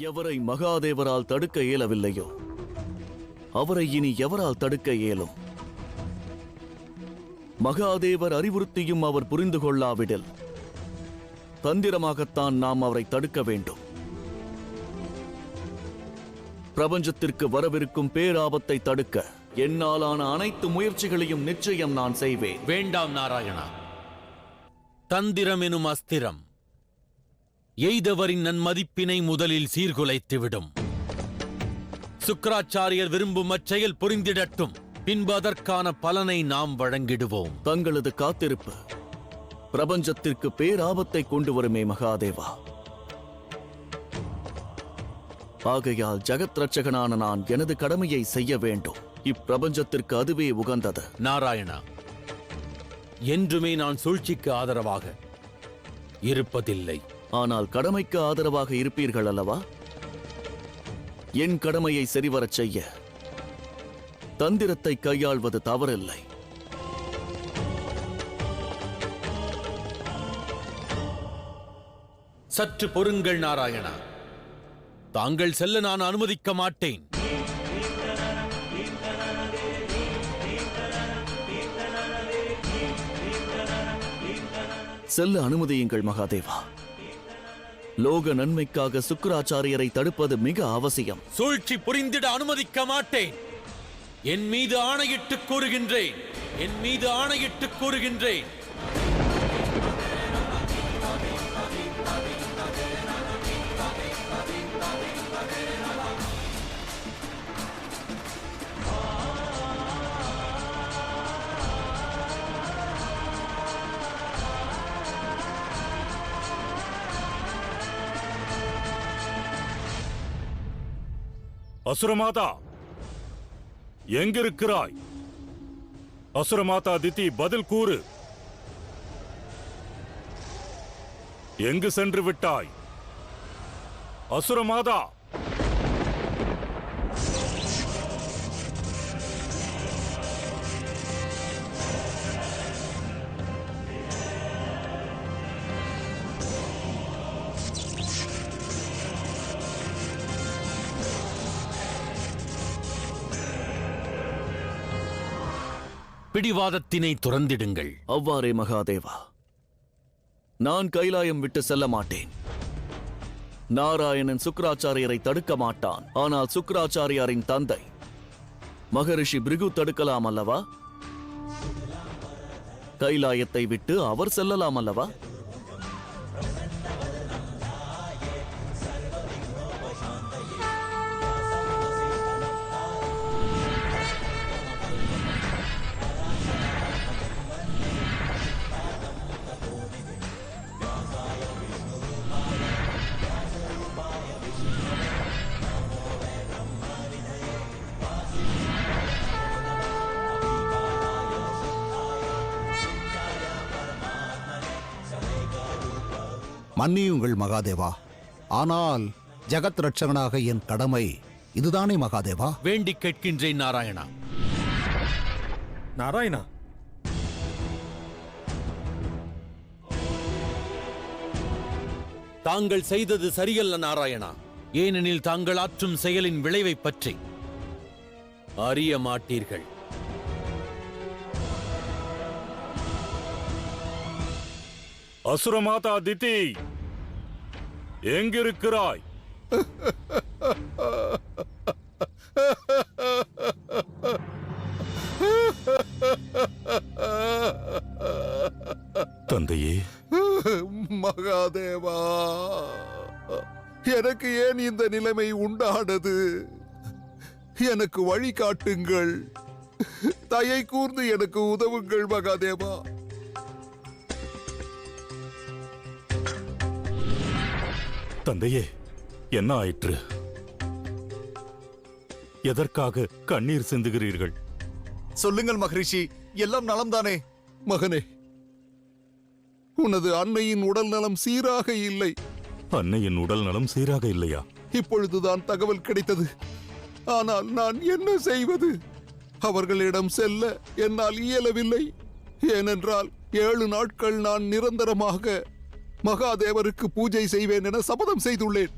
எவரை மகாதேவரால் தடுக்க இயலவில்லையோ அவரை இனி எவரால் தடுக்க இயலும்? மகாதேவர் அறிவுறுத்தியும் அவர் புரிந்து கொள்ளாவிடில் தந்திரமாகத்தான் நாம் அவரை தடுக்க வேண்டும். பிரபஞ்சத்திற்கு வரவிருக்கும் பேராபத்தை தடுக்க என்னாலான அனைத்து முயற்சிகளையும் நிச்சயம் நான் செய்வேன். வேண்டாம் நாராயணா. தந்திரம் எனும் அஸ்திரம் எய்தவரின் நன்மதிப்பினை முதலில் சீர்குலைத்துவிடும். சுக்கிராச்சாரியர் விரும்பும் அச்செயல் புரிந்திடட்டும். பின்பு அதற்கான பலனை நாம் வழங்கிடுவோம். தங்களது காத்திருப்பு பிரபஞ்சத்திற்கு பேராபத்தை கொண்டு வருமே மகாதேவா. ஆகையால் ஜகத் ரட்சகனான நான் எனது கடமையை செய்ய வேண்டும். இப்பிரபஞ்சத்திற்கு அதுவே உகந்தது. நாராயணா, என்றுமே நான் சூழ்ச்சிக்கு ஆதரவாக இருப்பதில்லை. ஆனால் கடமைக்கு ஆதரவாக இருப்பீர்கள் அல்லவா? என் கடமையை சரிவரச் செய்ய தந்திரத்தை கையாள்வது தவறில்லை. சற்று பொறுங்கள் நாராயணா. தாங்கள் செல்ல நான் அனுமதிக்க மாட்டேன். செல்ல அனுமதியுங்கள் மகாதேவா. லோக நன்மைக்காக சுக்கிராச்சாரியரை தடுப்பது மிக அவசியம். சூழ்ச்சி புரிந்திட அனுமதிக்க மாட்டேன். என் மீது ஆணையிட்டு கூறுகின்றேன். என் மீது ஆணையிட்டு கூறுகின்றேன். அசுரமாதா, எங்கிருக்கிறாய்? அசுரமாதா திதி, பதில் கூறு. எங்கு சென்று விட்டாய் அசுரமாதா? பிடிவாதத்தினை துறந்திடுங்கள். அவ்வாறே மகாதேவா. நான் கைலாயம் விட்டு செல்ல மாட்டேன். நாராயணன் சுக்கிராச்சாரியரை தடுக்க மாட்டான். ஆனால் சுக்கிராச்சாரியாரின் தந்தை மகரிஷி பிருகு தடுக்கலாம் அல்லவா? கைலாயத்தை விட்டு அவர் செல்லலாம் அல்லவா? மன்னியுங்கள் மகாதேவா. ஆனால் ஜகத் ரட்சகனாக என் கடமை இதுதானே மகாதேவா? வேண்டி கேட்கின்றேன் நாராயணா. நாராயணா, தாங்கள் செய்தது சரியல்ல நாராயணா. ஏனெனில் தாங்கள் ஆற்றும் செயலின் விளைவை பற்றி அறிய மாட்டீர்கள். அசுரமாதா திதி, எங்கிருக்கிறாய்? தந்தையே. மகாதேவா, எனக்கு ஏன் இந்த நிலைமை உண்டானது? எனக்கு வழி காட்டுங்கள். தயை கூர்ந்து எனக்கு உதவுங்கள் மகாதேவா. தந்தையே, என்ன ஆயிற்று? எதற்காக கண்ணீர் சிந்துகிறீர்கள்? சொல்லுங்கள் மகரிஷி, எல்லாம் நலம்தானே? மகனே, உனது அன்னையின் உடல் நலம் சீராக இல்லை. அன்னையின் உடல் நலம் சீராக இல்லையா? இப்பொழுதுதான் தகவல் கிடைத்தது. ஆனால் நான் என்ன செய்வது? அவர்களிடம் செல்ல என்னால் இயலவில்லை. ஏனென்றால் 7 நாட்கள் நான் நிரந்தரமாக மகாதேவருக்கு பூஜை செய்வேன் என சபதம் செய்துள்ளேன்.